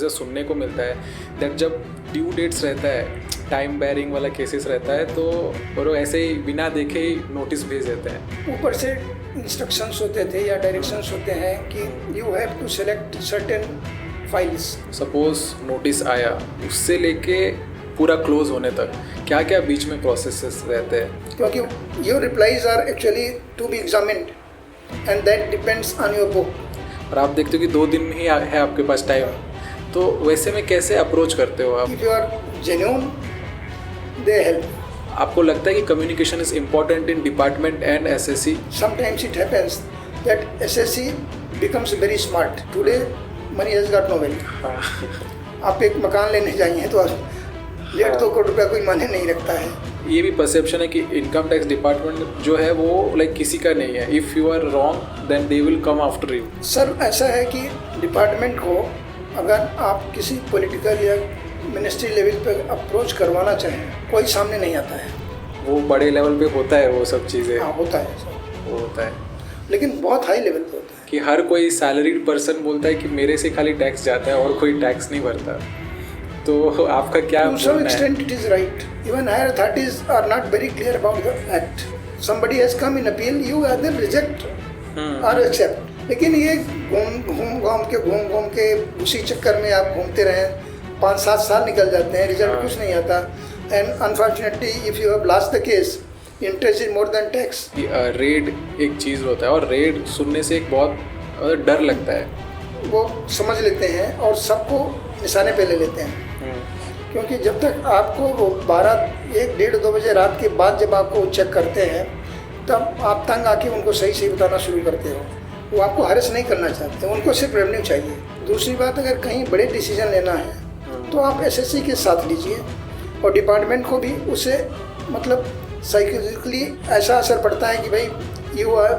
अक्सर सुनने को मिलता है दैट जब ड्यू डेट्स रहता है, टाइम बैरिंग वाला केसेस रहता है, तो और वो ऐसे ही बिना देखे ही नोटिस भेज देते हैं। ऊपर से इंस्ट्रक्शंस होते थे या डायरेक्शंस होते हैं कि you have to select certain files. Suppose notice आया, उससे लेके पूरा क्लोज होने तक क्या क्या बीच में प्रोसेसेस रहते हैं? क्योंकि your replies are actually to be examined and that depends on your book. और आप देखते हो कि 2 दिन ही है आपके पास टाइम, तो वैसे में कैसे अप्रोच करते हो आप? If you are genuine they help. आपको लगता है कि communication is important in department and SSC? Sometimes it happens that SSC becomes very smart. Today money has got no value. आप एक मकान लेने जाइए तो 1.5-2 करोड़ रुपया कोई मायने नहीं रखता है। ये भी परसेप्शन है कि इनकम टैक्स डिपार्टमेंट जो है वो लाइक किसी का नहीं है। If you are wrong then they will come after you. Sir ऐसा है कि डिपार्टमेंट को अगर आप किसी पॉलिटिकल या मिनिस्ट्री लेवल पर अप्रोच करवाना चाहें, कोई सामने नहीं आता है। वो बड़े लेवल पे होता है वो सब चीज़ें। हाँ होता है सर, वो होता है, लेकिन बहुत हाई लेवल पे होता है कि हर कोई सैलरीड पर्सन बोलता है कि मेरे से खाली टैक्स जाता है और कोई टैक्स नहीं भरता। तो आपका क्या To some extent it is right. Even higher authorities are not very clear about the act. Somebody has come in appeal, you either reject or accept. लेकिन ये घूम के उसी चक्कर में आप घूमते रहें, 5-7 साल निकल जाते हैं, रिजल्ट कुछ नहीं आता। And unfortunately, if you have lost the case, interest is more than tax. Red एक चीज़ होता है और रेड सुनने से एक बहुत डर लगता है। वो समझ लेते हैं और सबको निशाने पे ले लेते हैं, क्योंकि जब तक आपको वो 1-1:30-2 बजे रात के बाद जब आपको चेक करते हैं तब आप तंग आके उनको सही बताना शुरू करते हो। वो आपको हरेस नहीं करना चाहते, उनको सिर्फ रेवेन्यू चाहिए। दूसरी बात, अगर कहीं बड़े डिसीजन लेना है तो आप एसएससी के साथ लीजिए, और डिपार्टमेंट को भी उससे मतलब साइकोलॉजिकली ऐसा असर पड़ता है कि भाई you are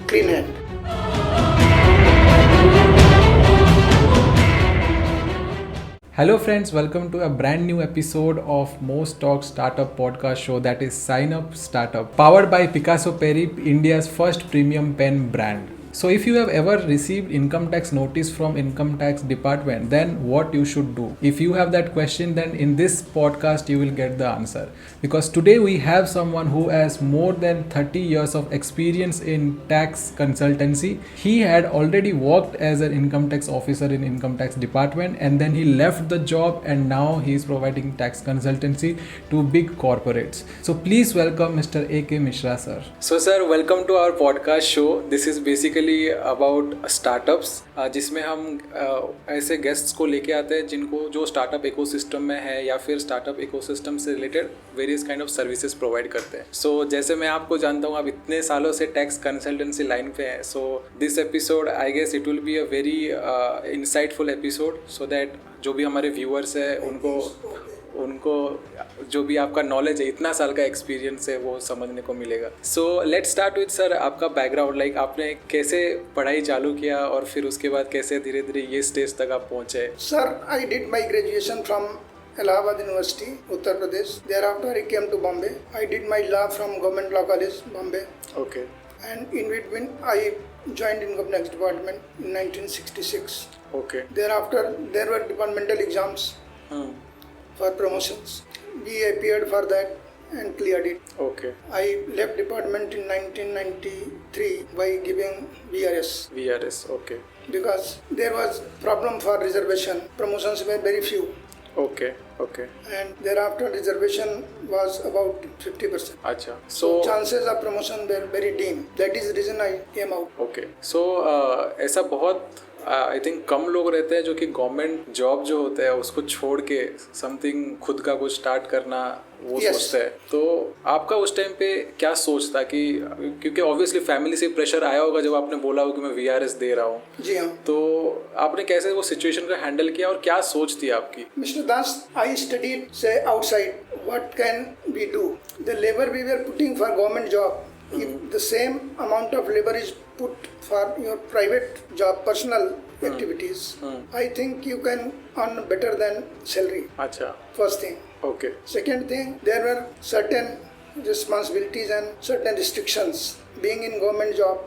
clean hand. Hello friends, welcome to a brand new episode of Most Talk Startup podcast show, that is Sign Up Startup, powered by Picasso Peri, India's first premium pen brand. So if you have ever received income tax notice from income tax department, then what you should do? If you have that question, then in this podcast you will get the answer, because today we have someone who has more than 30 years of experience in tax consultancy. He had already worked as an income tax officer in income tax department, and then he left the job and now he is providing tax consultancy to big corporates. So please welcome Mr. A.K. Mishra sir. So sir, welcome to our podcast show. This is basically about startups, जिसमें हम ऐसे guests को लेके आते हैं जिनको जो startup ecosystem में है या फिर स्टार्टअप इकोसिस्टम से related various kind of services provide करते हैं। सो जैसे मैं आपको जानता हूँ, आप इतने सालों से टैक्स कंसल्टेंसी लाइन पे हैं, so this episode I guess it will be a very insightful episode, so that जो भी हमारे व्यूअर्स हैं उनको जो भी आपका नॉलेज है, इतना साल का एक्सपीरियंस है, वो समझने को मिलेगा। So let's start with sir, आपका बैकग्राउंड, लाइक आपने कैसे पढ़ाई चालू किया और फिर उसके बाद कैसे धीरे धीरे ये स्टेज तक आप पहुँचे? Sir, I did my graduation from Allahabad University, Uttar Pradesh. Thereafter I came to Bombay. I did my law from Government Law College, Bombay. Okay. And in between I joined Income Tax Department in 1966. Okay. Thereafter there were departmental exams for promotions. We appeared for that and cleared it. Okay. I left department in 1993 by giving VRS. VRS, okay. Because there was problem for reservation. Promotions were very few. Okay, okay. And thereafter reservation was about 50%. अच्छा. So chances of promotion were very dim. That is the reason I came out. Okay. So ऐसा बहुत I think कम लोग रहते हैं जो कि government job जो होता है उसको छोड़ के समथिंग खुद का कुछ स्टार्ट करना वो सोचते हैं। तो आपका उस टाइम पे क्या सोच था कि, क्योंकि ऑब्वियसली फैमिली से प्रेशर आया होगा जब आपने बोला हो कि मैं VRS दे रहा हूँ? जी हाँ। तो आपने कैसे वो सिचुएशन को हैंडल किया और क्या सोच थी आपकी? Mister Das, I studied say outside what can we do, the labour we were putting for government job, if the same amount of labor is put for your private job, personal activities, I think you can earn better than salary. अच्छा. First thing. Okay. Second thing, there were certain responsibilities and certain restrictions. Being in government job,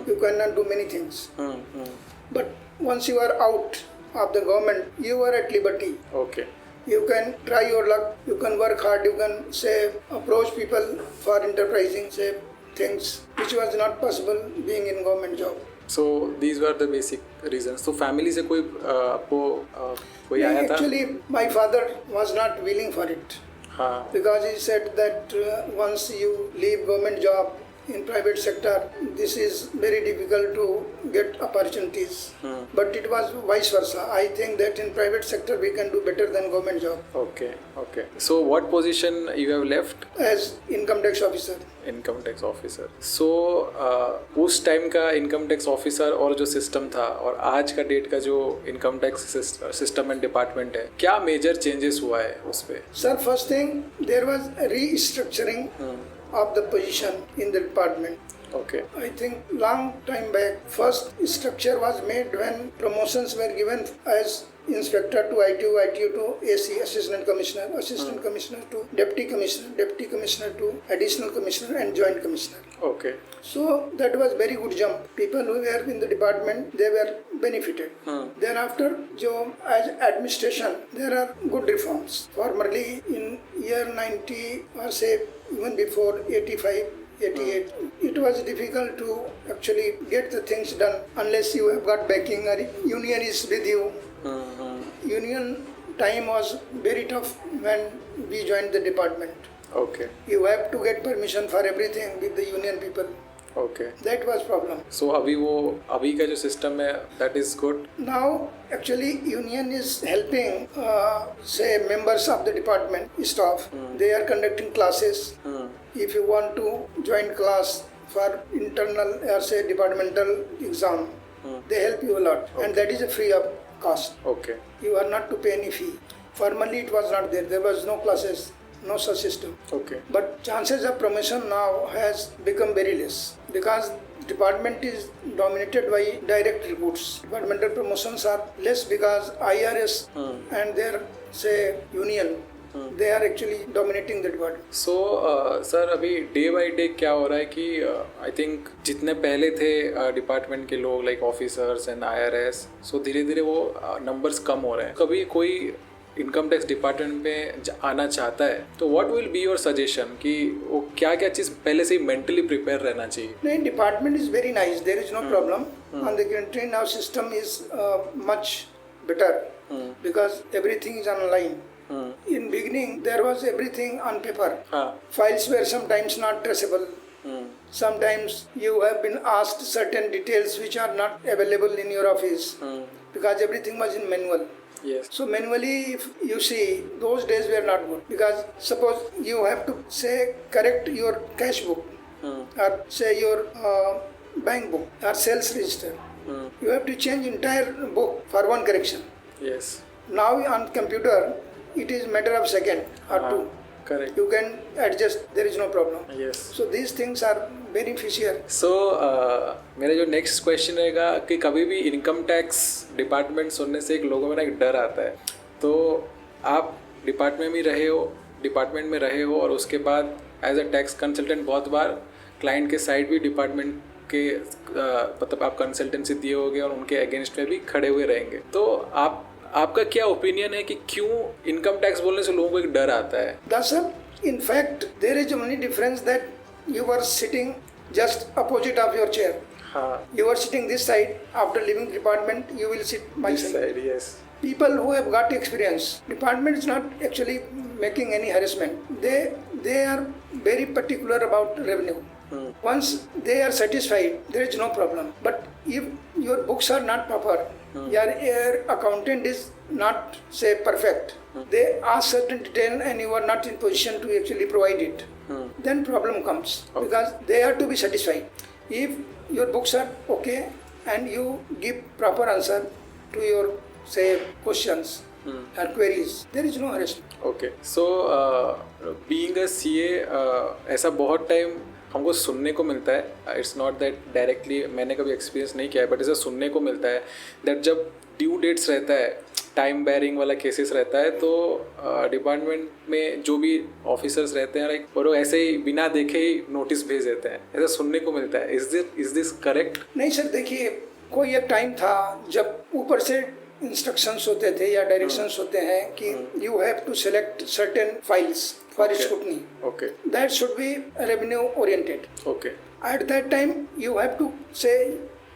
you cannot do many things. But once you are out, of the government, you are at liberty. Okay. You can try your luck, you can work hard, you can say approach people for enterprising, say things which was not possible being in government job. So these were the basic reasons. तो family से कोई आपको कोई आया था? Actually, my father was not willing for it. हाँ. Because he said that once you leave government job in private sector, this is very difficult to get opportunities. But it was vice versa. I think that in private sector we can do better than government job. Okay, okay. So what position you have left? As income tax officer. Income tax officer. So उस time का income tax officer और जो system था और आज का date का जो income tax system and department है, क्या मेजर चेंजेस हुआ है उस पे? Sir, first thing, there was a restructuring of the position in the department. Okay. I think long time back, first structure was made when promotions were given as inspector to ITU, ITU to AC, assistant commissioner, assistant commissioner to deputy commissioner to additional commissioner and joint commissioner. Okay. So that was very good jump. People who were in the department, they were benefited. Thereafter, as administration, there are good reforms. Formerly in year 90 or say even before 85, 88, it was difficult to actually get the things done unless you have got backing or union is with you. Union time was very tough when we joined the department. Okay. You have to get permission for everything with the union people. Okay. That was problem. So अभी का जो system है, that is good. Now actually union is helping say members of the department staff. They are conducting classes. If you want to join class for internal or say departmental exam, they help you a lot. Okay. And that is a free of cost. Okay. You are not to pay any fee. Formerly it was not there. There was no classes, no such system. Okay. But chances of promotion now has become very less because department is dominated by direct recruits. Departmental promotions are less because IRS and their say union, they are actually dominating the department. So sir अभी day by day क्या हो रहा है कि I think जितने पहले थे department के लोग लाइक ऑफिसर्स एंड IRS, सो धीरे धीरे वो नंबर्स कम हो रहे हैं. कभी कोई इनकम टैक्स डिपार्टमेंट में आना चाहता है तो what will be your suggestion कि वो क्या क्या चीज़ पहले से ही मेंटली प्रिपेयर रहना चाहिए? नहीं, department is very nice, there is no problem on the country. Now system is much better because everything is online. In beginning, there was everything on paper. Files were sometimes not traceable. Sometimes you have been asked certain details which are not available in your office because everything was in manual. Yes. So manually, if you see, those days were not good because suppose you have to say correct your cash book or say your bank book or sales register. You have to change entire book for one correction. Yes. Now on computer, it is matter of second or two. Correct. You can adjust, there is no problem. Yes. So these things are beneficial. So मेरा जो next question रहेगा कि कभी भी income tax department सुनने से एक लोगों में ना एक डर आता है. तो आप डिपार्टमेंट में रहे हो और उसके बाद एज अ टैक्स कंसल्टेंट बहुत बार क्लाइंट के साइड भी डिपार्टमेंट के मतलब आप कंसल्टेंसी दिए होगे और उनके अगेंस्ट में भी खड़े हुए रहेंगे. तो आपका क्या ओपिनियन है कि क्यों इनकम टैक्स बोलने से लोगों को एक डर आता है? That's in fact there is only difference that you were sitting just opposite of your chair. You were sitting this side. After leaving department, you will sit my side. Yes. People who have got experience, department is not actually making any harassment. They are very particular about revenue. Once they are satisfied, there is no problem. But if your books are not proper, your accountant is not say perfect, they ask certain detail and you are not in position to actually provide it, then problem comes. Because they have to be satisfied. If your books are okay and you give proper answer to your say questions or queries, there is no harassment. Okay. So being a CA, ऐसा बहुत time हमको सुनने को मिलता है. It's not that directly मैंने कभी experience नहीं किया है, बट ऐसा सुनने को मिलता है दैट जब ड्यू डेट्स रहता है, टाइम बैरिंग वाला केसेस रहता है, तो डिपार्टमेंट में जो भी ऑफिसर्स रहते हैं लाइक वो लोग ऐसे ही बिना देखे ही नोटिस भेज देते हैं. ऐसा सुनने को मिलता है. Is this correct? नहीं सर, देखिए कोई एक टाइम था जब ऊपर से इंस्ट्रक्शंस होते थे या डायरेक्शंस होते हैं कि you have to select certain files for scrutiny, Okay. That should be revenue oriented. Okay. At that time, you have to say,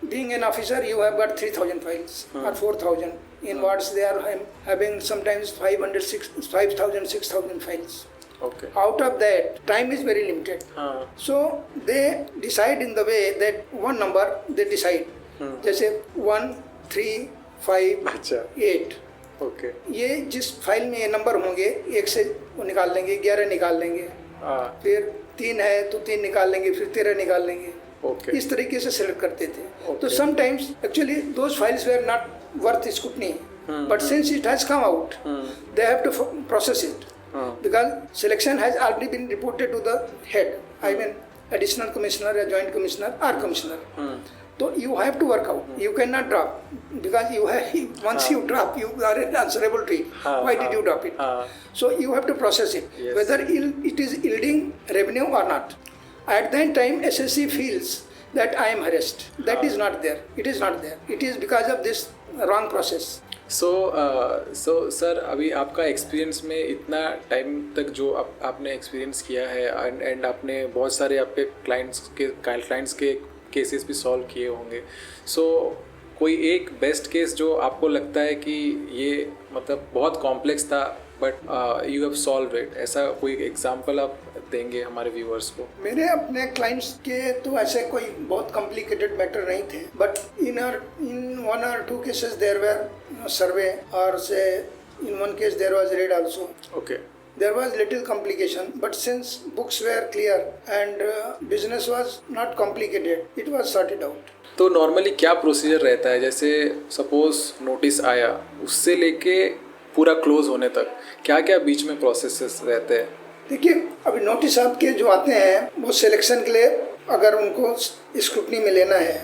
being an officer, you have got 3,000 files or 4,000. In wards, they are having sometimes 500, 5,000, 6,000 files. Okay. Out of that, time is very limited. So they decide in the way that one number they decide. जैसे 1, 3, 5, अच्छा. 8. Okay. ये जिस file में ये number होंगे, एक से वो निकाल लेंगे, 11 निकाल लेंगे. फिर 3 है तो 3 निकाल लेंगे, फिर 13 निकाल लेंगे. Okay. इस तरीके से सिलेक्ट करते थे. Okay. तो sometimes actually those files were not worth scrutiny, but since it has come out they have to process it because selection has already been reported to the head, I mean additional commissioner or joint commissioner or commissioner. So you have to work out. You cannot drop because you have once you drop, you are answerable to it. Why did you drop it? So you have to process it, Yes. whether it is yielding revenue or not. At that time, SSC feels that I am harassed. That is not there. It is not there. It is because of this wrong process. So sir अभी आपका experience में इतना time तक जो आपने experience किया है and आपने बहुत सारे आपके क्लाइंट्स के केसेस भी सॉल्व किए होंगे. सो कोई एक बेस्ट केस जो आपको लगता है कि ये मतलब बहुत कॉम्प्लेक्स था but you have solve it, ऐसा कोई एग्जांपल आप देंगे हमारे व्यूअर्स को? मेरे अपने क्लाइंट्स के तो ऐसे कोई बहुत कॉम्प्लिकेटेड मैटर नहीं थे, but in 1 or 2 cases there were survey और say in 1 case there was raid also. Okay. There was little complication, but since books were clear and business was not complicated, it was sorted out. तो normally क्या procedure रहता है, जैसे suppose notice आया उससे लेके पूरा क्लोज होने तक क्या क्या बीच में प्रोसेसेस रहते हैं? देखिए, अभी नोटिस आपके जो आते हैं वो सिलेक्शन के लिए अगर उनको स्क्रूटनी में लेना है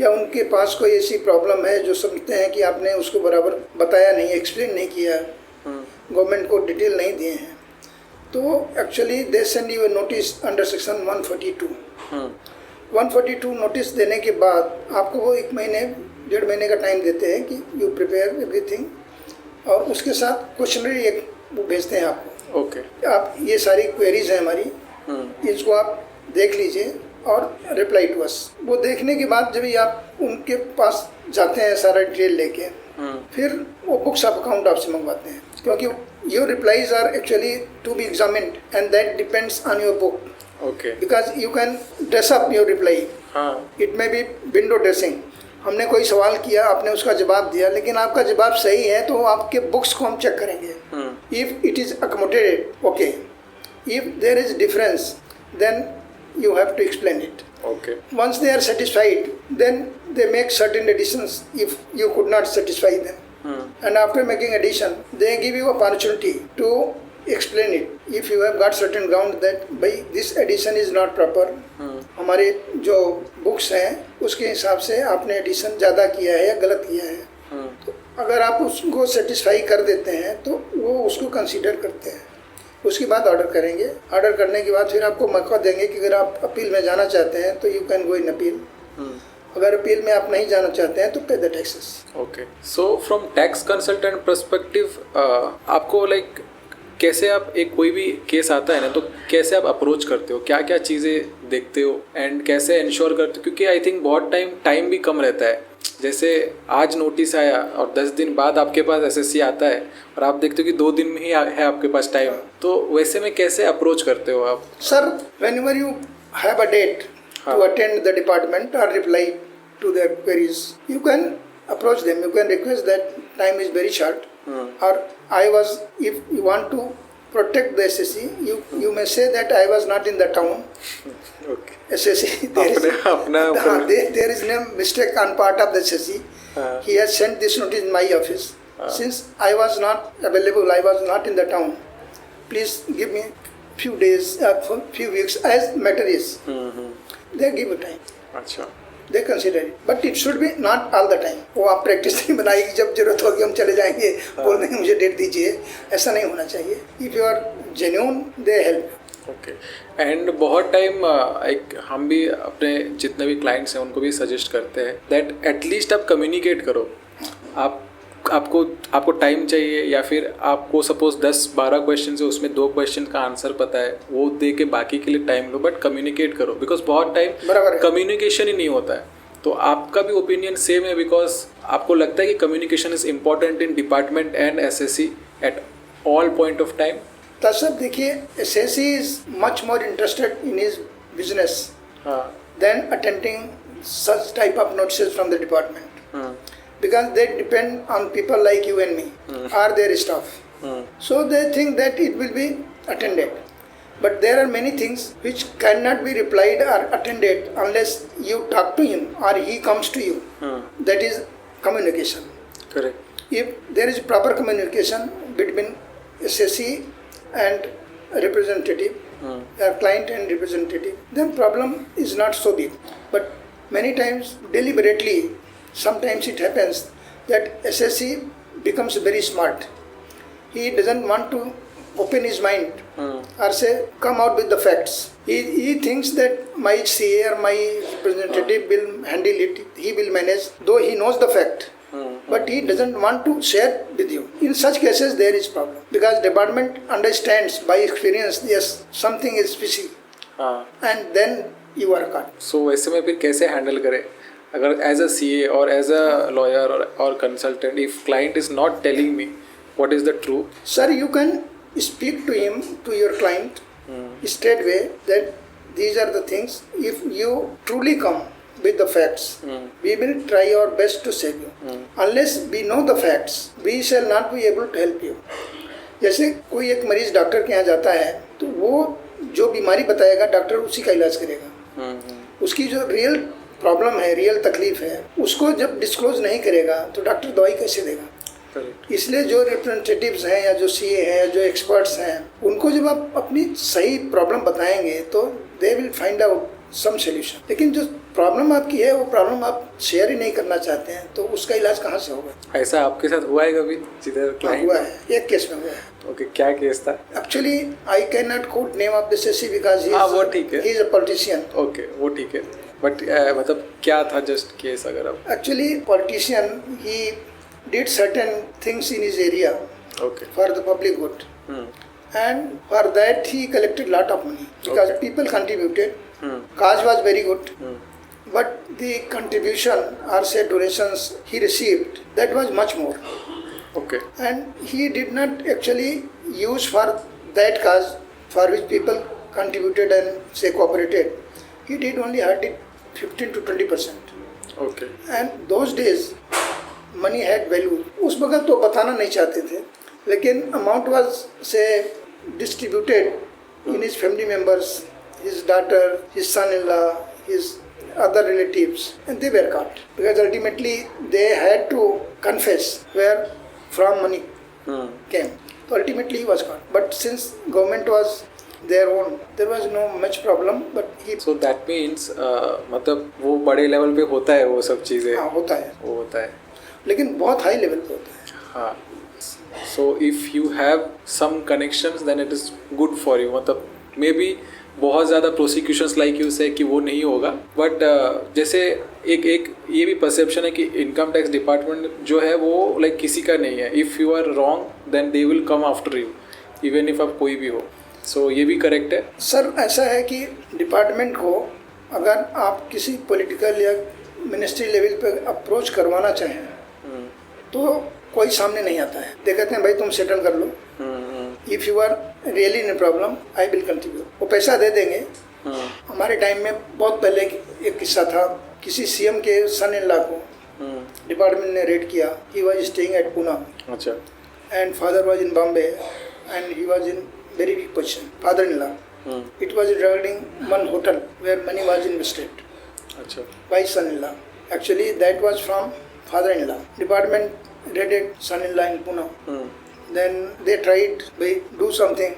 या उनके पास कोई ऐसी प्रॉब्लम है जो समझते हैं कि आपने उसको बराबर बताया नहीं, एक्सप्लेन नहीं किया, गवर्नमेंट को डिटेल नहीं दिए हैं, तो actually they send U A notice under section 142. 142 notice देने के बाद आपको वो 1 महीने 1.5 महीने का टाइम देते हैं कि यू प्रिपेयर एवरीथिंग, और उसके साथ क्वेश्चनरी एक वो भेजते हैं आपको. ओके. आप ये सारी क्वेरीज हैं हमारी, इसको आप देख लीजिए और रिप्लाई टू अस. वो देखने के बाद जब आप उनके पास जाते हैं सारा डिटेल लेके, फिर वो बुक्स ऑफ अकाउंट आपसे मंगवाते हैं, क्योंकि your replies are actually to be examined and that depends on your book. Okay. Because you can dress up your reply. It may be window dressing. हमने कोई सवाल किया, आपने उसका जवाब दिया, लेकिन आपका जवाब सही है तो आपके बुक्स को हम चेक करेंगे. If it is accommodated, okay. If there is difference, then you have to explain it. Okay. Once they are satisfied, then they make certain additions if you could not satisfy them. And after making addition, they give you opportunity to explain it. If you have got certain ground that by this addition is not proper, हमारे जो books हैं उसके हिसाब से आपने addition ज़्यादा किया है या गलत किया है, तो अगर आप उसको सेटिस्फाई कर देते हैं तो वो उसको कंसीडर करते हैं. उसके बाद ऑर्डर करेंगे. ऑर्डर करने के बाद फिर आपको मौका देंगे कि अगर आप अपील में जाना चाहते हैं तो you can go in appeal. अगर अपील में आप नहीं जाना चाहते हैं तो पे the taxes. Okay. So from tax consultant perspective आपको लाइक कैसे आप एक कोई भी केस आता है ना, तो कैसे आप अप्रोच करते हो, क्या क्या चीज़ें देखते हो एंड कैसे इंश्योर करते हो, क्योंकि आई थिंक बहुत टाइम भी कम रहता है. जैसे आज नोटिस आया और 10 दिन बाद आपके पास एसएससी आता है और आप देखते हो कि 2 दिन में ही है आपके पास टाइम, तो वैसे में कैसे अप्रोच करते हो आप? Sir, whenever you have a date to attend the department और reply to their queries, you can approach them. You can request that time is very short, और I was, if you want to protect the SSC, you may say that I was not in the town. Okay. SSC, there is no mistake on part of the SSC. He has sent this notice in my office. Since I was not available, I was not in the town. Please give me few days, few weeks as matter is. They give a time. अच्छा. They consider it, but it should be not all the time. वो आप practice नहीं बनाएगी, जब जरूरत होगी हम चले जाएंगे, बोल देंगे मुझे डेट दीजिए, ऐसा नहीं होना चाहिए. If you are genuine, they help. Okay. And बहुत टाइम एक हम भी अपने जितने भी क्लाइंट्स हैं उनको भी सजेस्ट करते हैं दैट एटलीस्ट आप कम्युनिकेट करो. आप आपको आपको टाइम चाहिए या फिर आपको सपोज 10-12 क्वेश्चन है उसमें 2 क्वेश्चन का आंसर पता है, वो दे के बाकी के लिए टाइम लो, बट कम्युनिकेट करो, बिकॉज बहुत टाइम बराबर है। कम्युनिकेशन ही नहीं होता है। तो आपका भी ओपिनियन सेम है, बिकॉज आपको लगता है कि communication is important in department and SSC at all point of time. तब देखिए, SSC is much more interested in his business than attending such type of notices from the department, because they depend on people like you and me or their staff. So they think that it will be attended, but there are many things which cannot be replied or attended unless you talk to him or he comes to you. That is communication. Correct. If there is proper communication between SSC and representative, client and representative, then problem is not so big. But many times deliberately, sometimes it happens that SSC becomes very smart. He doesn't want to open his mind or say come out with the facts. He thinks that my CA or my representative will handle it, he will manage, though he knows the fact. But he doesn't want to share with you. In such cases there is problem, because department understands by experience, yes, something is fishy, and then you are caught. So ऐसे में फिर कैसे handle करें अगर as a CA और as a lawyer और consultant, if client is not telling me what is the truth? Sir, you can speak to him, to your client, straightway that these are the things. If you truly come with the facts, we will try our best to save you. Unless we know the facts, we shall not be able to help you. जैसे कोई एक मरीज doctor के यहाँ जाता है तो वो जो बीमारी बताएगा डॉक्टर उसी का इलाज करेगा। उसकी जो रियल प्रॉब्लम है, रियल तकलीफ है, उसको जब डिस्क्लोज नहीं करेगा तो डॉक्टर दवाई कैसे देगा? इसलिए जो रिप्रेजेंटेटिव्स हैं या जो CA हैं, जो एक्सपर्ट्स हैं, उनको जब आप अपनी सही प्रॉब्लम बताएंगे तो they will find out some solution. लेकिन जो प्रॉब्लम आपकी है वो प्रॉब्लम आप शेयर ही नहीं करना चाहते हैं तो उसका इलाज कहाँ से होगा? ऐसा आपके साथ हुआ है कभी जिधर क्लाइंट? हुआ है, एक केस में हुआ है। ओके, क्या केस था? Actually I can not quote name of the SSC because वो ठीक है, he is a politician. Okay, वो ठीक है, बट मतलब क्या था जस्ट केस अगर आप? Actually politician he did certain things in his area for the public good, and for that he collected lot of money because people contributed. Cause was very good, but the contribution or say donations he received, that was much more. And he did not actually use for that cause for which people contributed and say cooperated. He did only hardly 15 to 20%. And those days money had value. उस वक्त तो बताना नहीं चाहते थे, लेकिन amount was say distributed in his family members, his daughter, his son in law, his other relatives, and they were caught because ultimately they had to confess where from money came. तो ultimately he was caught, but since government was their own, there was no much problem, but he... So that means मतलब वो बड़े level पे होता है वो सब चीज़ें? हाँ, होता है, वो होता है, लेकिन बहुत हाई लेवल पे होता है। हाँ, so if you have some connections then it is good for you. मतलब मे बी बहुत ज़्यादा प्रोसिक्यूशंस लाइक यू से कि वो नहीं होगा, बट जैसे एक ये भी परसेप्शन है कि इनकम टैक्स डिपार्टमेंट जो है वो लाइक किसी का नहीं है। If you are wrong then they will come after you even if आप कोई भी हो। सो ये भी करेक्ट है? सर ऐसा है कि डिपार्टमेंट को अगर आप किसी पॉलिटिकल या मिनिस्ट्री लेवल पे अप्रोच करवाना चाहें तो कोई सामने नहीं आता है। they कहते हैं भाई तुम सेटल कर लो, if you are really in problem I will contribute, वो पैसा दे देंगे। हमारे टाइम में बहुत पहले एक किस्सा था, किसी CM के सन इन लॉ को डिपार्टमेंट ने रेड किया। He was staying at Poona, अच्छा, and father was in Bombay and he was in very big position, father-in-law. It was regarding one hotel where money was invested by son-in-law. Actually, that was from father-in-law. Department raided son-in-law in Pune. Then they tried, do something,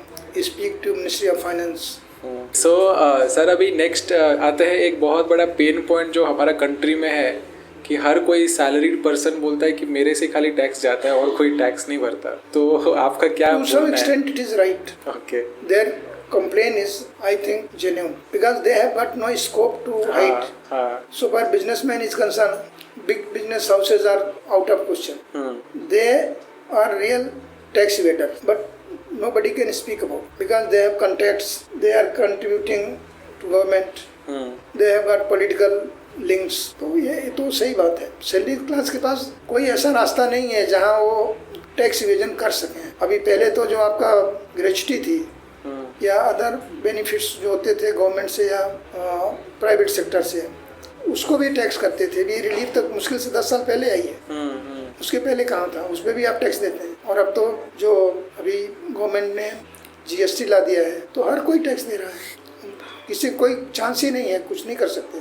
speak to Ministry of Finance. So, sir अभी next आते हैं एक बहुत बड़ा pain point जो हमारा country में है कि हर कोई सैलरीड पर्सन बोलता है कि मेरे से खाली टैक्स जाता है और कोई टैक्स नहीं भरता। तो आपका क्या? To some extent it is right. Okay. Their complaint is, I think, genuine because they have got no scope to hide. So far businessman is concerned, big business houses are out of question. They are real tax evaders, but nobody can speak about because they have contacts, they are contributing to government, they have got political links. तो ये तो सही बात है, salary class के पास कोई ऐसा रास्ता नहीं है जहाँ वो टैक्स इवेजन कर सकें। अभी पहले तो जो आपका ग्रेच्युटी थी या अदर बेनिफिट्स जो होते थे गवर्नमेंट से या प्राइवेट सेक्टर से, उसको भी टैक्स करते थे। भी रिलीफ तक मुश्किल से 10 साल पहले आई है, उसके पहले कहाँ था, उस पर भी आप टैक्स देते हैं। और अब तो जो अभी गवर्नमेंट ने GST ला दिया है तो हर कोई टैक्स दे रहा है, किसी कोई चांस ही नहीं है, कुछ नहीं कर सकते।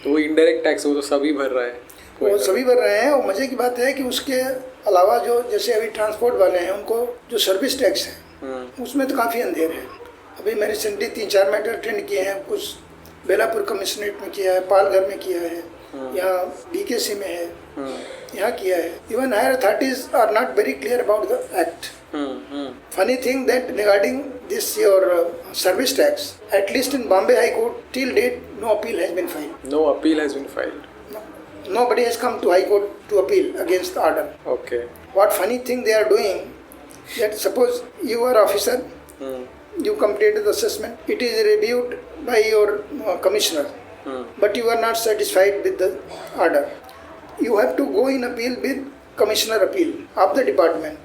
तो वो इनडायरेक्ट टैक्स वो तो सभी भर रहा है, वो सभी भर रहे हैं। और मज़े की बात है कि उसके अलावा जो जैसे अभी ट्रांसपोर्ट वाले हैं उनको जो सर्विस टैक्स है उसमें तो काफ़ी अंधेर है। अभी मैं रिसेंटली 3-4 मैटर अटेंड किए हैं, कुछ बेलापुर कमिश्नरेट में किया है, पालघर में किया है, यहाँ BKC में है, यहाँ किया है। Even higher authorities are not very clear about the act. Funny thing that regarding this your service tax, at least in Bombay High Court till date no appeal has been filed. No appeal has been filed. Nobody has come to High Court to appeal against the order. Okay. What funny thing they are doing, that suppose you are officer, you completed the assessment, it is reviewed by your commissioner, but you are not satisfied with the order. You have to go in appeal with commissioner appeal of the department.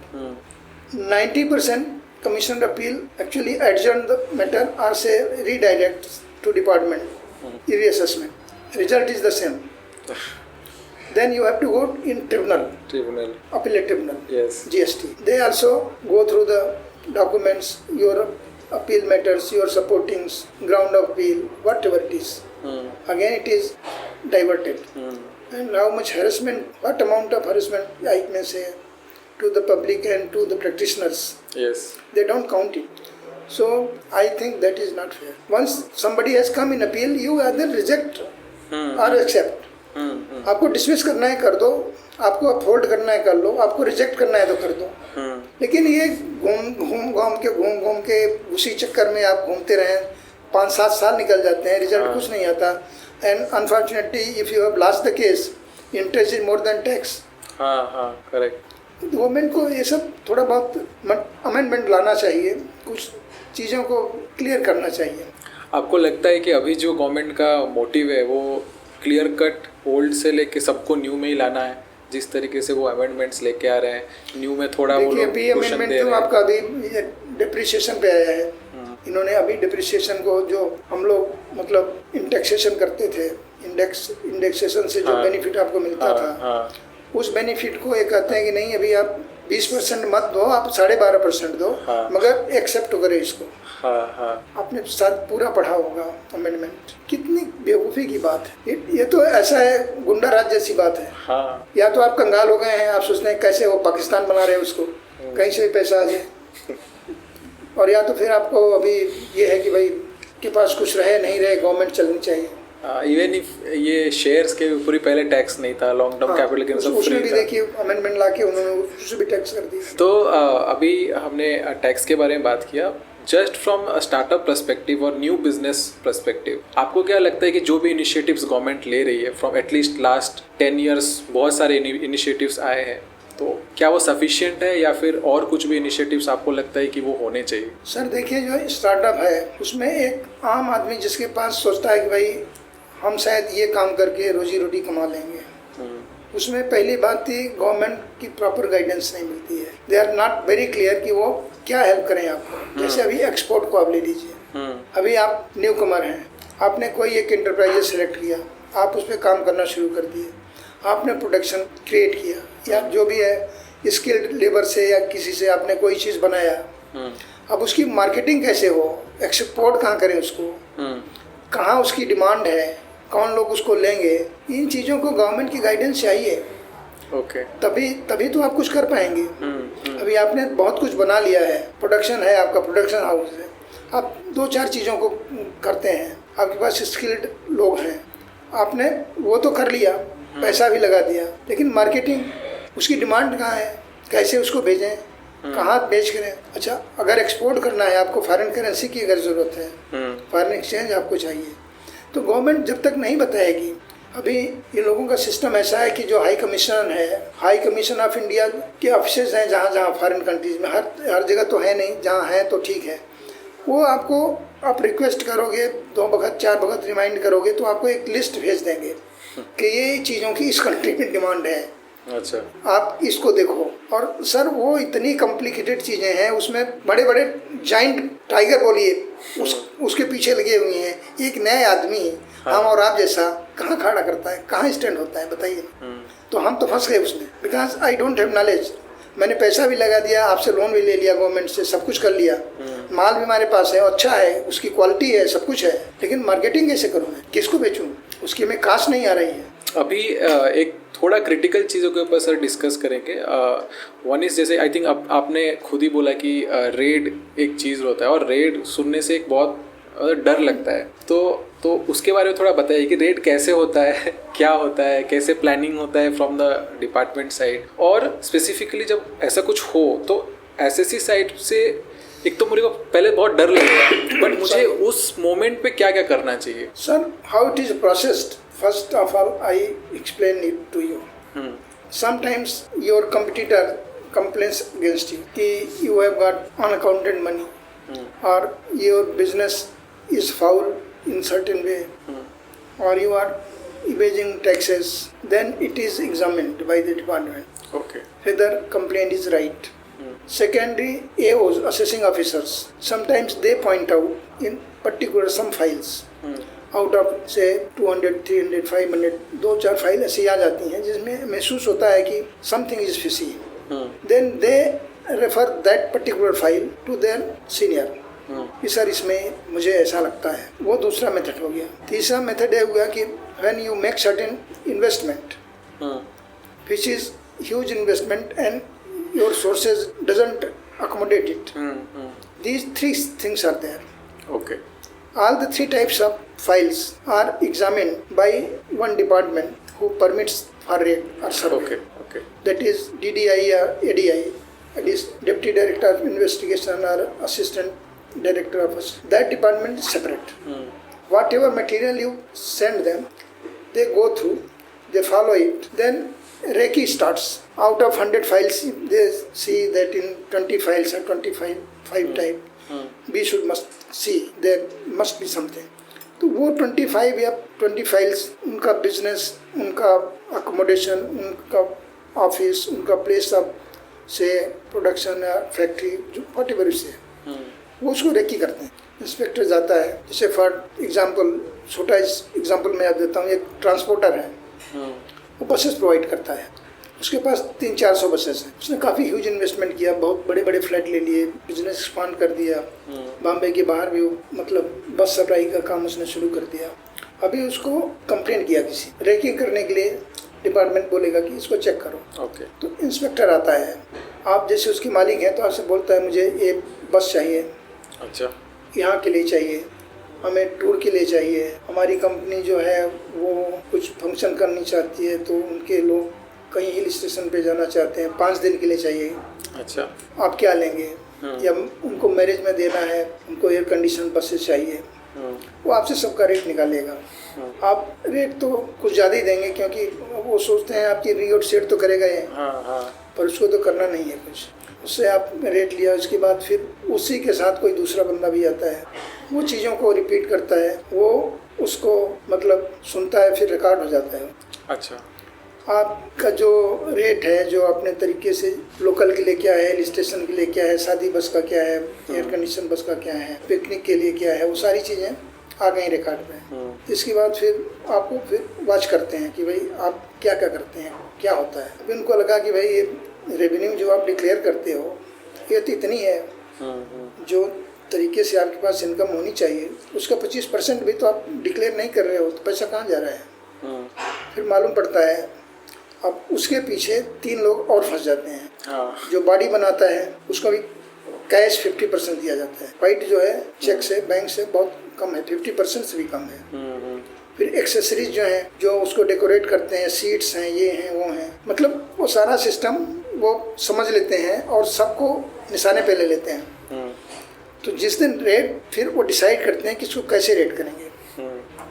90% commissioner appeal actually adjourn the matter or say redirect to department reassessment. Result is the same. Then you have to go in tribunal, appellate tribunal, Yes. GST. They also go through the documents, your appeal matters, your supportings, ground of appeal, whatever it is. Again it is diverted. And how much harassment, what amount of harassment I may say to the public and to the practitioners. Yes. They don't count it. So I think that is not fair. Once somebody has come in appeal, you either reject or accept. आपको dismiss करना है कर दो, आपको uphold करना है कर लो, आपको रिजेक्ट करना है तो कर दो। लेकिन ये घूम के उसी चक्कर में आप घूमते रहें, 5-7 साल निकल जाते हैं, रिजल्ट कुछ नहीं आता। And unfortunately if you have lost the case, interest is more than tax. हाँ करेक्ट। गवर्नमेंट को ये सब थोड़ा बहुत अमेंडमेंट लाना चाहिए, कुछ चीज़ों को क्लियर करना चाहिए। आपको लगता है कि अभी जो गवर्नमेंट का मोटिव है वो क्लियर कट ओल्ड से लेके सबको न्यू में ही लाना है, जिस तरीके से वो अमेंडमेंट्स लेके आ रहे हैं, न्यू में थोड़ा वो लोग अभी अमेंडमेंट तो आपका अभी डिप्रिसिएशन पे आया है। इन्होंने अभी डिप्रिसिएशन को जो हम लोग मतलब इंडेक्सेशन करते थे, इंडेक्सेशन से जो बेनिफिट आपको मिलता था, उस बेनिफिट को ये कहते हैं कि नहीं अभी आप 20% मत दो, आप 12.5% दो, मगर एक्सेप्ट करें इसको। आपने साथ पूरा पढ़ा होगा अमेंडमेंट, कितनी बेवकूफ़ी की बात है। ये तो ऐसा है गुंडा राज जैसी बात है। या तो आप कंगाल हो गए हैं, आप सोचते हैं कैसे वो पाकिस्तान बना रहे हैं उसको, कहीं से भी पैसा आ जाए, और या तो फिर आपको अभी ये है कि भाई के पास कुछ रहे नहीं रहे, गवर्नमेंट चलनी चाहिए। इवन इफ ये शेयर्स के ऊपर ही पहले टैक्स नहीं था, लॉन्ग टर्म कैपिटल गेन सब फ्री था। देखिए अमेंडमेंट लाके उन्होंने उससे भी टैक्स कर दिया। तो अभी हमने टैक्स के बारे में बात किया। जस्ट फ्रॉम स्टार्टअप पर्सपेक्टिव और न्यू बिजनेस पर्सपेक्टिव, आपको क्या लगता है कि जो भी इनिशिएटिव्स गवर्नमेंट ले रही है फ्रॉम एटलीस्ट लास्ट 10 years, बहुत सारे इनिशिएटिव्स आए हैं, तो क्या वो सफिशिएंट है या फिर और कुछ भी इनिशिएटिव्स आपको लगता है कि वो होने चाहिए? सर देखिए, जो स्टार्टअप है उसमें एक आम आदमी जिसके पास सोचता है कि भाई हम शायद ये काम करके रोजी रोटी कमा लेंगे, उसमें पहली बात थी गवर्नमेंट की प्रॉपर गाइडेंस नहीं मिलती है। They are not very clear कि वो क्या हेल्प करें आपको। जैसे अभी एक्सपोर्ट को आप ले लीजिए, अभी आप न्यू कमर हैं, आपने कोई एक इंटरप्राइजेस सेलेक्ट किया, आप उस पर काम करना शुरू कर दिए, आपने प्रोडक्शन क्रिएट किया या जो भी है स्किल्ड लेबर से या किसी से आपने कोई चीज़ बनाया, अब उसकी मार्केटिंग कैसे हो, एक्सपोर्ट कहाँ करें उसको, कहाँ उसकी डिमांड है, कौन लोग उसको लेंगे, इन चीज़ों को गवर्नमेंट की गाइडेंस चाहिए। तभी तो आप कुछ कर पाएंगे। अभी आपने बहुत कुछ बना लिया है, प्रोडक्शन है, आपका प्रोडक्शन हाउस है, आप 2-4 चीज़ों को करते हैं, आपके पास स्किल्ड लोग हैं, आपने वो तो कर लिया, पैसा भी लगा दिया, लेकिन मार्केटिंग, उसकी डिमांड कहाँ है, कैसे उसको भेजें, कहाँ बेच करें। अच्छा, अगर एक्सपोर्ट करना है, आपको फॉरेन करेंसी की अगर ज़रूरत है, फॉरेन एक्सचेंज आपको चाहिए, तो गवर्नमेंट जब तक नहीं बताएगी, अभी ये लोगों का सिस्टम ऐसा है कि जो हाई कमीशन है, हाई कमीशन ऑफ इंडिया के ऑफिसेज हैं जहाँ जहाँ फॉरेन कंट्रीज में, हर जगह तो है नहीं, जहाँ है तो ठीक है, वो आपको आप रिक्वेस्ट करोगे 2 वक्त 4 वक्त रिमाइंड करोगे तो आपको एक लिस्ट भेज देंगे कि ये चीज़ों की इस कंट्री में डिमांड है, अच्छा, आप इसको देखो। और सर वो इतनी कॉम्प्लिकेटेड चीज़ें हैं, उसमें बड़े बड़े जाइंट टाइगर बोलिए उसके पीछे लगे हुए हैं। एक नया आदमी हम और आप जैसा कहाँ खड़ा करता है, कहाँ स्टैंड होता है बताइए। तो हम तो फंस गए उसमें, because I don't have knowledge. मैंने पैसा भी लगा दिया, आपसे लोन भी ले लिया, गवर्नमेंट से सब कुछ कर लिया, माल भी हमारे पास है, अच्छा है, उसकी क्वालिटी है, सब कुछ है, लेकिन मार्केटिंग कैसे करूँ मैं, किसको बेचूँ, उसकी हमें कास्ट नहीं आ रही है। अभी एक थोड़ा क्रिटिकल चीज़ों के ऊपर सर डिस्कस करेंगे। वन इज़ जैसे आई थिंक आपने खुद ही बोला कि रेड एक चीज़ होता है और रेड सुनने से एक बहुत डर लगता है, तो उसके बारे में थोड़ा बताइए कि रेड कैसे होता है, क्या होता है, कैसे प्लानिंग होता है फ्रॉम द डिपार्टमेंट साइड, और स्पेसिफिकली जब ऐसा कुछ हो तो एसएससी साइड से एक तो मुझे को पहले बहुत डर लगेगा, बट मुझे उस मोमेंट पे क्या क्या करना चाहिए? Sir, how it is processed, first of all I explain it to you. Sometimes your competitor complains against you कि you have got unaccounted money or your business is foul in certain way or you are evading taxes, then it is examined by the department. Okay. Whether complaint is right. Secondly, AOs, assessing officers, sometimes they point out in particular some files out of say 200, 300, 500, 2-4 file ऐसी आ जाती हैं जिसमें महसूस होता है कि something is fishy. Then they refer that particular file to their senior. कि sir इसमें मुझे ऐसा लगता है, वो दूसरा मेथड हो गया। तीसरा मेथड ये हुआ कि when you make certain investment which is huge investment and your sources doesn't accommodate it, these 3 things are there. Okay. All the 3 types of files are examined by one department who permits for rate or survey. Okay. That is DDI or ADI. It is Deputy Director of Investigation or Assistant Director of that department is separate. Whatever material you send them, they go through, they follow it. Then Reiki starts. Out of 100 files, they see that in 20 files or 25 type, we must see there must be something. तो वो 25 या 20 files, उनका business, उनका accommodation, उनका office, उनका place of से production या factory, जो व्हाटएवर से वो उसको रेकी करते हैं। इंस्पेक्टर जाता है, जैसे फॉर एग्जांपल, छोटा एग्जांपल मैं आप देता हूँ, एक ट्रांसपोर्टर है, वो बसेस प्रोवाइड करता है, उसके पास 300-400 बसेस हैं, उसने काफ़ी ह्यूज इन्वेस्टमेंट किया, बहुत बड़े बड़े फ्लैट ले लिए, बिजनेस एक्सपांड कर दिया, बॉम्बे के बाहर भी मतलब बस सप्लाई का काम उसने शुरू कर दिया। अभी उसको कंप्लेंट किया किसी, रेकी करने के लिए डिपार्टमेंट बोलेगा कि इसको चेक करो। Okay. तो इंस्पेक्टर आता है, आप जैसे उसके मालिक हैं तो आपसे बोलता है मुझे ये बस चाहिए, अच्छा, यहाँ के लिए चाहिए, हमें टूर के लिए चाहिए, हमारी कंपनी जो है वो कुछ फंक्शन करनी चाहती है, तो उनके लोग कहीं हिल स्टेशन पे जाना चाहते हैं, 5 दिन के लिए चाहिए, अच्छा, आप क्या लेंगे, या उनको मैरिज में देना है, उनको एयर कंडीशन बसेस चाहिए, वो आपसे सबका रेट निकालेगा। आप रेट तो कुछ ज़्यादा ही देंगे क्योंकि वो सोचते हैं आपकी रियोट सेट तो करेगा ये, पर उसको तो करना नहीं है कुछ, उससे आप रेट लिया, उसके बाद फिर उसी के साथ कोई दूसरा बंदा भी आता है, वो चीज़ों को रिपीट करता है, वो उसको मतलब सुनता है, फिर रिकॉर्ड हो जाता है। अच्छा, आपका जो रेट है, जो अपने तरीके से लोकल के लिए क्या है, हिल स्टेशन के लिए क्या है, शादी बस का क्या है, एयर कंडीशन बस का क्या है, पिकनिक के लिए क्या है, वो सारी चीज़ें आ गई रिकॉर्ड में। इसके बाद फिर आपको फिर वॉच करते हैं कि भाई आप क्या क्या करते हैं, क्या होता है। अभी उनको लगा कि भाई ये रेवेन्यू जो आप डिक्लेयर करते हो ये तो इतनी है, जो तरीके से आपके पास इनकम होनी चाहिए उसका 25% भी तो आप डिक्लेयर नहीं कर रहे हो, तो पैसा कहाँ जा रहा है। फिर मालूम पड़ता है अब उसके पीछे 3 लोग और फंस जाते हैं। जो बॉडी बनाता है उसको भी कैश 50% दिया जाता है, वाइट जो है चेक से, बैंक से बहुत कम है, 50% से भी कम है। फिर एक्सेसरीज जो हैं, जो उसको डेकोरेट करते हैं, सीट्स हैं, ये हैं, वो हैं, मतलब वो सारा सिस्टम वो समझ लेते हैं और सबको निशाने पे ले लेते हैं। तो जिस दिन रेट फिर वो डिसाइड करते हैं कि इसको कैसे रेट करेंगे।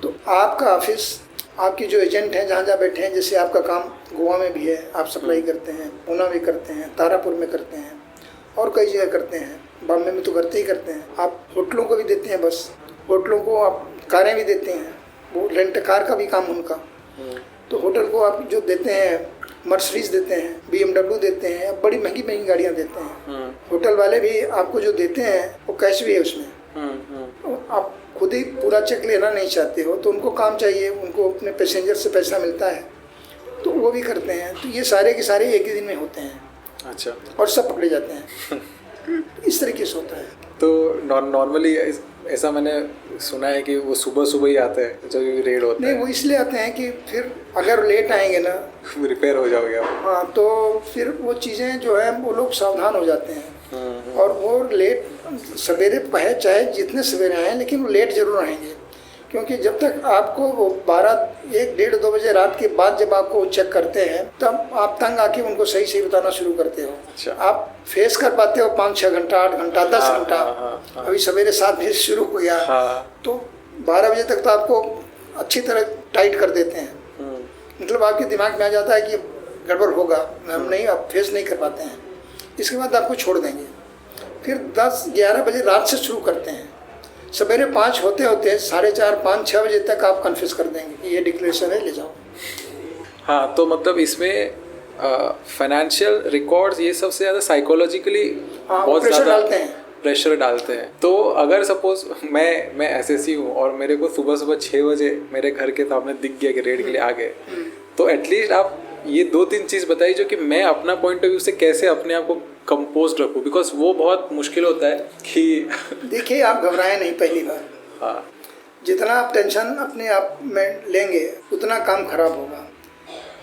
तो आपका ऑफिस आपकी जो एजेंट हैं जहाँ जहाँ बैठे हैं, जैसे आपका काम गोवा में भी है, आप सप्लाई करते हैं, पूना में करते हैं, तारापुर में करते हैं और कई जगह करते हैं, बॉम्बे में तो करते ही करते हैं। आप होटलों को भी देते हैं, बस होटलों को आप कारें भी देते हैं, वो रेंट कार का भी काम उनका। तो होटल को आप जो देते हैं, मर्सिडीज देते हैं, BMW देते हैं, अब बड़ी महंगी महंगी गाड़ियाँ देते हैं। होटल वाले भी आपको जो देते हैं वो कैश भी है उसमें। आप खुद ही पूरा चेक लेना नहीं चाहते हो तो उनको काम चाहिए, उनको अपने पैसेंजर से पैसा मिलता है तो वो भी करते हैं। तो ये सारे के सारे एक ही दिन में होते हैं। अच्छा। और सब पकड़े जाते हैं। इस तरीके से होता है। तो नॉर्मली ऐसा मैंने सुना है कि वो सुबह सुबह ही आते हैं जो रेड होता है। नहीं, वो इसलिए आते हैं कि फिर अगर लेट आएंगे ना रिपेयर हो जाओगे आप। हाँ, तो फिर वो चीज़ें जो है वो लोग सावधान हो जाते हैं। और वो लेट सवेरे है, चाहे जितने सवेरे आएँ लेकिन वो लेट ज़रूर आएंगे, क्योंकि जब तक आपको वो 12, 1, 1:30, 2 बजे रात के बाद जब आपको चेक करते हैं तब आप तंग आके उनको सही सही बताना शुरू करते हो। अच्छा। आप फेस कर पाते हो 5-6 घंटा, 8 घंटा, 10 घंटा। अभी सवेरे 7 बजे शुरू हो गया तो 12 बजे तक तो आपको अच्छी तरह टाइट कर देते हैं। मतलब आपके दिमाग में आ जाता है कि गड़बड़ होगा, हम नहीं, आप फेस नहीं कर पाते हैं। इसके बाद आपको छोड़ देंगे। फिर 10-11 बजे रात से शुरू करते हैं। सवेरे 5 होते होते 4:30, 5, 6 बजे तक आप कन्फ्यूज कर देंगे कि ये डिक्लेरेशन है, ले जाओ। हाँ, तो मतलब इसमें फाइनेंशियल रिकॉर्ड्स ये सबसे ज़्यादा साइकोलॉजिकली बहुत ज़्यादा प्रेशर डालते हैं। तो अगर सपोज मैं एसएससी हूँ और मेरे को सुबह सुबह 6 बजे मेरे घर के सामने दिख गया कि रेड के लिए आ गए, तो एटलीस्ट आप ये 2-3 चीज़ बताइए जो कि मैं अपना पॉइंट ऑफ व्यू से कैसे अपने आप को कंपोज रखूँ, बिकॉज वो बहुत मुश्किल होता है कि देखिए, आप घबराएं नहीं पहली बार। हाँ, जितना आप टेंशन अपने आप में लेंगे उतना काम खराब होगा,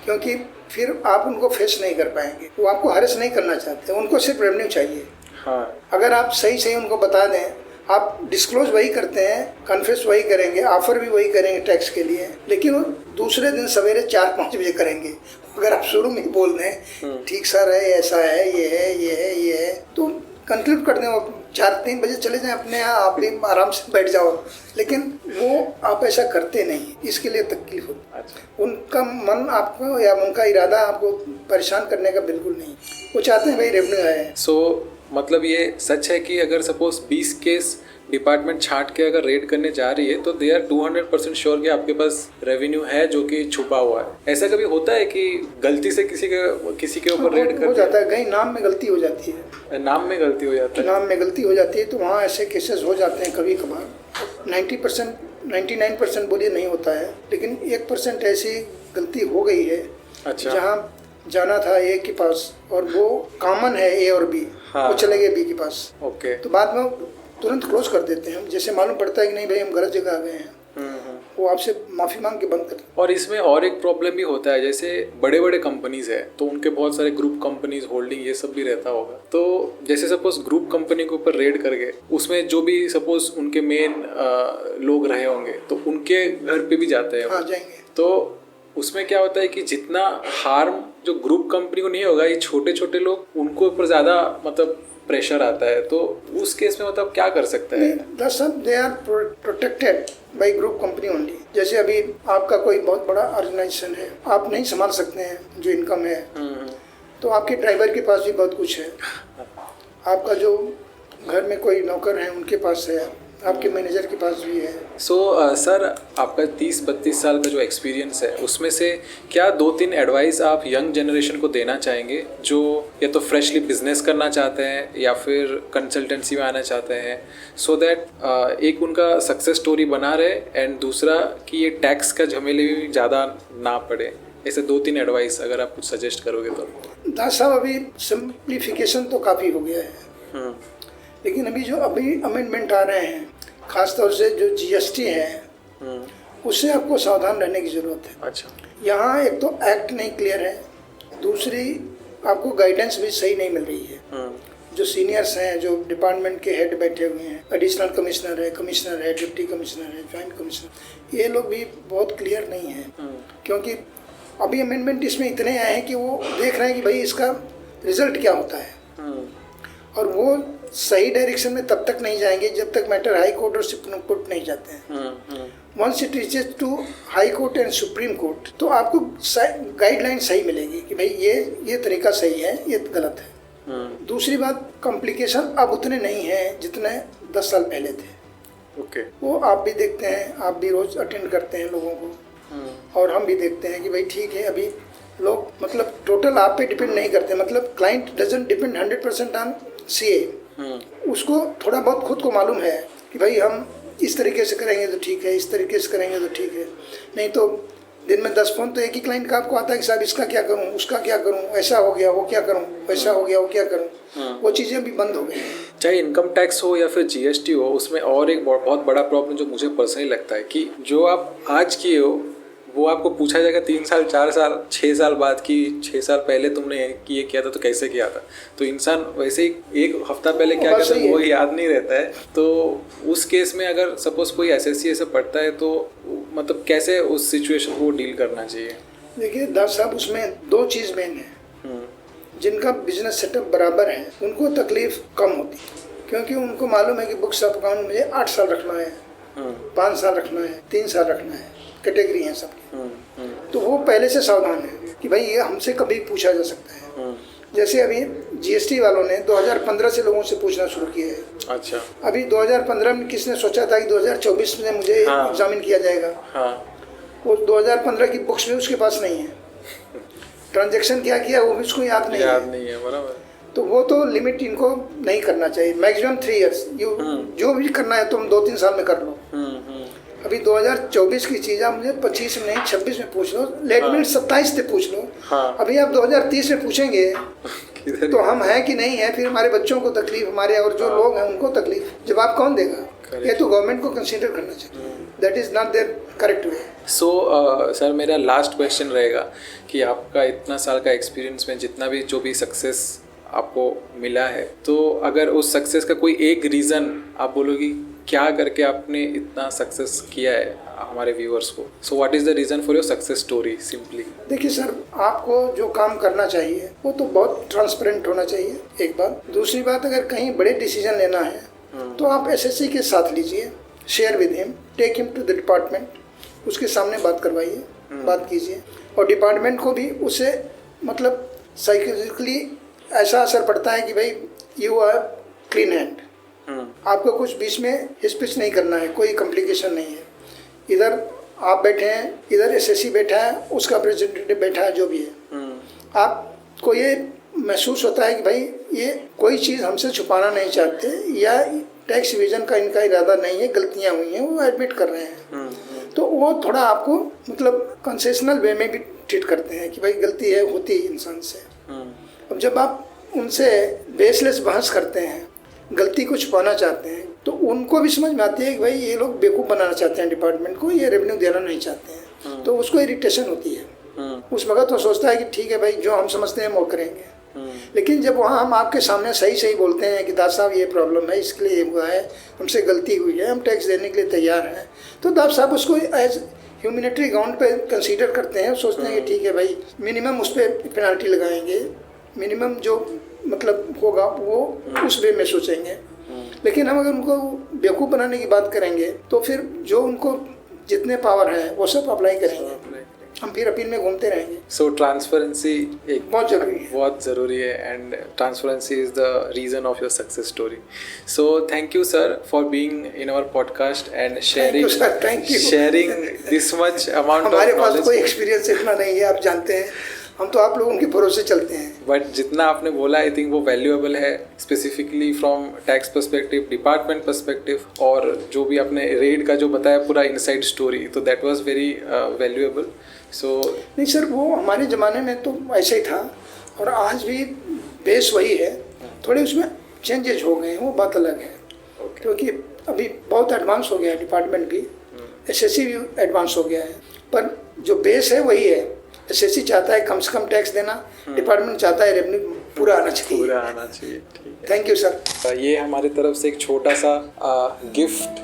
क्योंकि फिर आप उनको फेस नहीं कर पाएंगे। वो आपको हरेस नहीं करना चाहते, उनको सिर्फ रेवेन्यू चाहिए। हाँ, अगर आप सही सही उनको बता दें, आप डिस्क्लोज वही करते हैं, कन्फेस वही करेंगे, ऑफर भी वही करेंगे टैक्स के लिए, लेकिन वो दूसरे दिन सवेरे 4-5 बजे करेंगे। अगर आप शुरू में ही बोल दें ठीक सर है, ऐसा है, ये है, ये है, ये है, तो कंक्लूड कर दें, वो 4-3 बजे चले जाएं अपने यहाँ, आप भी आराम से बैठ जाओ। लेकिन वो आप ऐसा करते नहीं, इसके लिए तकलीफ होती। अच्छा। उनका मन आपको या उनका इरादा आपको परेशान करने का बिल्कुल नहीं। वो चाहते हैं भाई रेवेन्यू आए। मतलब ये सच है कि अगर सपोज 20 केस डिपार्टमेंट छांट के अगर रेड करने जा रही है तो दे आर 200% श्योर कि आपके पास रेवेन्यू है जो कि छुपा हुआ है। ऐसा कभी होता है कि गलती से किसी के ऊपर रेड कर हो जाता है, कहीं नाम में गलती हो जाती है। नाम में गलती हो जाता है। नाम में गलती हो जाती है तो वहाँ ऐसे केसेस हो जाते हैं कभी कभार। 90%, 99% बोलिए नहीं होता है, लेकिन 1% ऐसी गलती हो गई है। अच्छा। जहाँ जाना था ए के पास और वो कॉमन है ए और बी, वो चले गए बी के पास। ओके। तो बाद में तुरंत क्लोज कर देते हैं, जैसे मालूम पड़ता है कि नहीं भाई हम गलत जगह आ गए हैं, वो आपसे माफ़ी मांग के बंद करते हैं। और इसमें और एक प्रॉब्लम भी होता है, जैसे बड़े बड़े कंपनीज है तो उनके बहुत सारे ग्रुप कंपनीज, होल्डिंग, ये सब भी रहता होगा। तो जैसे सपोज ग्रुप कंपनी के ऊपर रेड कर गए, उसमें जो भी सपोज उनके मेन लोग रहे होंगे तो उनके घर पे भी जाते हैं। हाँ, जाएंगे। तो उसमें क्या होता है कि जितना हार्म जो ग्रुप कंपनी को नहीं होगा, ये छोटे छोटे लोग उनको ऊपर ज़्यादा मतलब प्रेशर आता है। तो उस केस में मतलब क्या कर सकता है? They are protected by group company only. जैसे अभी आपका कोई बहुत बड़ा ऑर्गेनाइजेशन है, आप नहीं संभाल सकते हैं जो इनकम है, तो आपके ड्राइवर के पास भी बहुत कुछ है, आपका जो घर में कोई नौकर है उनके पास है, आपके मैनेजर के पास भी है। सर, आपका 30-32 साल का जो एक्सपीरियंस है उसमें से क्या 2-3 एडवाइस आप यंग जनरेशन को देना चाहेंगे जो या तो फ्रेशली बिजनेस करना चाहते हैं या फिर कंसल्टेंसी में आना चाहते हैं, सो दैट एक उनका सक्सेस स्टोरी बना रहे एंड दूसरा कि ये टैक्स का झमेले भी ज़्यादा ना पड़े? ऐसे 2-3 एडवाइस अगर आप कुछ सजेस्ट करोगे तो। दास साहब, अभी सिंप्लीफिकेशन तो काफ़ी हो गया है, लेकिन अभी अमेंडमेंट आ रहे हैं, खासतौर से जो GST है उससे आपको सावधान रहने की ज़रूरत है। अच्छा। यहाँ एक तो एक्ट नहीं क्लियर है, दूसरी आपको गाइडेंस भी सही नहीं मिल रही है। जो सीनियर्स हैं, जो डिपार्टमेंट के हेड बैठे हुए हैं, एडिशनल कमिश्नर है, डिप्टी कमिश्नर है, ज्वाइंट कमिश्नर, ये लोग भी बहुत क्लियर नहीं है, क्योंकि अभी अमेंडमेंट इसमें इतने आए हैं कि वो देख रहे हैं कि भाई इसका रिजल्ट क्या होता है, और वो सही डायरेक्शन में तब तक नहीं जाएंगे जब तक मैटर हाई कोर्ट और सुप्रीम कोर्ट नहीं जाते हैं। Once it reaches to high court and supreme court तो आपको गाइडलाइन सही मिलेगी कि भाई ये तरीका सही है, ये गलत है। दूसरी बात, कॉम्प्लिकेशन अब उतने नहीं हैं जितने 10 साल पहले थे। ओके। वो आप भी देखते हैं, आप भी रोज अटेंड करते हैं लोगों को, और हम भी देखते हैं कि भाई ठीक है, अभी लोग मतलब टोटल आप पे डिपेंड नहीं करते, मतलब client doesn't depend 100% on CA. उसको थोड़ा बहुत खुद को मालूम है कि भाई हम इस तरीके से करेंगे तो ठीक है, इस तरीके से करेंगे तो ठीक है, नहीं तो दिन में 10 फ़ोन तो एक ही क्लाइंट का आपको आता है कि साहब इसका क्या करूं, उसका क्या करूं, ऐसा हो गया वो क्या करूं, वैसा हो गया वो क्या करूं। वो चीज़ें अभी बंद हो गई। चाहे इनकम टैक्स हो या फिर जीएसटी हो, उसमें और एक बहुत बड़ा प्रॉब्लम जो मुझे पर्सनली लगता है कि जो आप आज किए हो वो आपको पूछा जाएगा 3 साल 4 साल 6 साल बाद कि 6 साल पहले तुमने ये किया था तो कैसे किया था। तो इंसान वैसे ही 1 हफ्ता पहले क्या करता है वो याद नहीं रहता है। तो उस केस में अगर सपोज कोई एसएससी ऐसे पढ़ता है तो मतलब कैसे उस सिचुएशन को डील करना चाहिए? देखिए दास साहब, उसमें 2 चीज़ मेन है। जिनका बिजनेस सेटअप बराबर है उनको तकलीफ कम होती है, क्योंकि उनको मालूम है कि बुक्स ऑफ अकाउंट मुझे 8 साल रखना है, 5 साल रखना है, 3 साल रखना है, कैटेगरी है सबकी। तो वो पहले से सावधान है कि भाई ये हमसे कभी पूछा जा सकता है। जैसे अभी जीएसटी वालों ने 2015 से लोगों से पूछना शुरू किया है। अच्छा। अभी 2015 में किसने सोचा था कि 2024 में मुझे एग्जामिन किया जाएगा? वो 2015 की बुक्स भी उसके पास नहीं है, ट्रांजैक्शन क्या किया वो भी उसको याद नहीं है। बराबर। तो वो तो लिमिट इनको नहीं करना चाहिए, मैक्सिमम 3 इयर्स। जो भी करना है तुम 2-3 साल में कर लो। अभी 2024 की चीज़ आप मुझे 25 में नहीं 26 में पूछ लो, लेट मिनट 27 से पूछ लो। अभी आप 2030 में पूछेंगे तो हम हैं कि नहीं है, फिर हमारे बच्चों को तकलीफ, हमारे और जो लोग हैं उनको तकलीफ, जवाब कौन देगा? ये तो गवर्नमेंट को कंसीडर करना चाहिए। That is not their correct way. So sir, मेरा लास्ट क्वेश्चन रहेगा कि आपका इतना साल का एक्सपीरियंस में जितना भी जो भी सक्सेस आपको मिला है, तो अगर उस सक्सेस का कोई एक रीज़न आप बोलोगी क्या करके आपने इतना सक्सेस किया है हमारे व्यूअर्स को, so what is the reason for your success story simply? देखिए सर, आपको जो काम करना चाहिए वो तो बहुत ट्रांसपेरेंट होना चाहिए, एक बात। दूसरी बात, अगर कहीं बड़े डिसीजन लेना है तो आप एसएससी के साथ लीजिए, share with him, take him to the department, उसके सामने बात करवाइए, बात कीजिए, और डिपार्टमेंट को भी उसे मतलब साइकोलॉजिकली ऐसा असर पड़ता है कि भाई यू आर क्लीन हैंड, आपको कुछ बीच में हिचपिच नहीं करना है, कोई कॉम्प्लिकेशन नहीं है। इधर आप बैठे हैं, इधर एसएससी बैठा है, उसका रिप्रेजेंटेटिव बैठा है, जो भी है, आपको ये महसूस होता है कि भाई ये कोई चीज़ हमसे छुपाना नहीं चाहते, या टैक्स इवेजन का इनका इरादा नहीं है, गलतियाँ हुई हैं वो एडमिट कर रहे हैं। तो वो थोड़ा आपको मतलब कंसेशनल वे में भी ट्रीट करते हैं कि भाई गलती है, होती है इंसान से। अब जब आप उनसे बेसलेस बहस करते हैं, गलती को छुपाना चाहते हैं, तो उनको भी समझ में आती है कि भाई ये लोग बेवकूफ़ बनाना चाहते हैं डिपार्टमेंट को, ये रेवेन्यू देना नहीं चाहते हैं। तो उसको इरिटेशन होती है। उस वक्त वो सोचता है कि ठीक है भाई, जो हम समझते हैं वो करेंगे। लेकिन जब वहाँ हम आपके सामने सही बोलते हैं कि दास साहब ये प्रॉब्लम है, इसके लिए ये हुआ है, हमसे गलती हुई है, हम टैक्स देने के लिए तैयार हैं, तो दास साहब उसको एज ह्यूमैनिटरी ग्राउंड पे कंसीडर करते हैं, सोचते हैं कि ठीक है भाई, मिनिमम उस पर पेनल्टी लगाएंगे, मिनिमम जो मतलब होगा वो उस वे में सोचेंगे। लेकिन हम अगर उनको बेवकूफ़ बनाने की बात करेंगे तो फिर जो उनको जितने पावर हैं वो सब अप्लाई करेंगे, हम फिर अपील में घूमते रहेंगे। सो ट्रांसपेरेंसी एक बहुत ज़रूरी है, and transparency is the reason of your success story. So thank you sir for being in our podcast and sharing this much amount of हमारे पास कोई एक्सपीरियंस इतना नहीं है, आप जानते हैं, हम तो आप लोगों के भरोसे चलते हैं। बट जितना आपने बोला आई थिंक वो वैल्यूएबल है, specifically from tax perspective, department perspective, और जो भी आपने रेड का जो बताया पूरा इनसाइड स्टोरी, तो दैट वाज वेरी वैल्यूएबल। सो नहीं सर, वो हमारे ज़माने में तो ऐसा ही था, और आज भी बेस वही है, थोड़े उसमें चेंजेज हो गए हैं, वो बात अलग है। क्योंकि अभी बहुत एडवांस हो गया है डिपार्टमेंट भी, एसएससी भी एडवांस हो गया है, पर जो बेस है वही है। एसएससी चाहता है कम से कम टैक्स देना, डिपार्टमेंट चाहता है रेवेन्यू पूरा आना चाहिए। ठीक है। Thank you sir. ये हमारी तरफ से एक छोटा सा गिफ्ट